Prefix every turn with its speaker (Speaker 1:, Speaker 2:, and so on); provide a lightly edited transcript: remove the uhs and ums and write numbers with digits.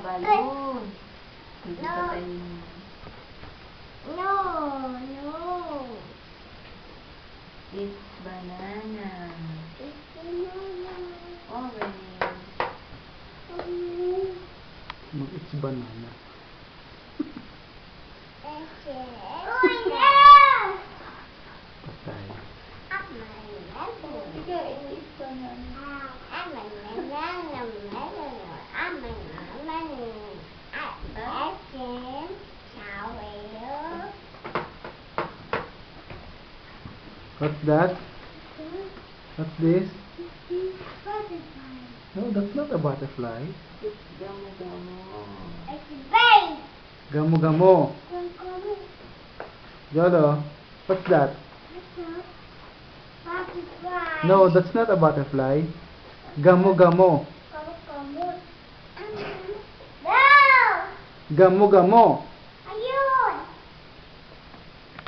Speaker 1: balloon. Hindi
Speaker 2: No.
Speaker 1: patayin.
Speaker 2: No, no.
Speaker 1: It's banana.
Speaker 2: It's banana.
Speaker 1: Orange.
Speaker 3: It's banana.
Speaker 2: Oh, yeah!
Speaker 3: Patay.
Speaker 1: Bigay, it's banana.
Speaker 3: What's that? What's this? No, that's not a butterfly.
Speaker 1: It's gamo-gamo.
Speaker 3: Gamo-gamo. Jolo, what's that? No, that's not a butterfly. Gamo-gamo. Gamo-gamo.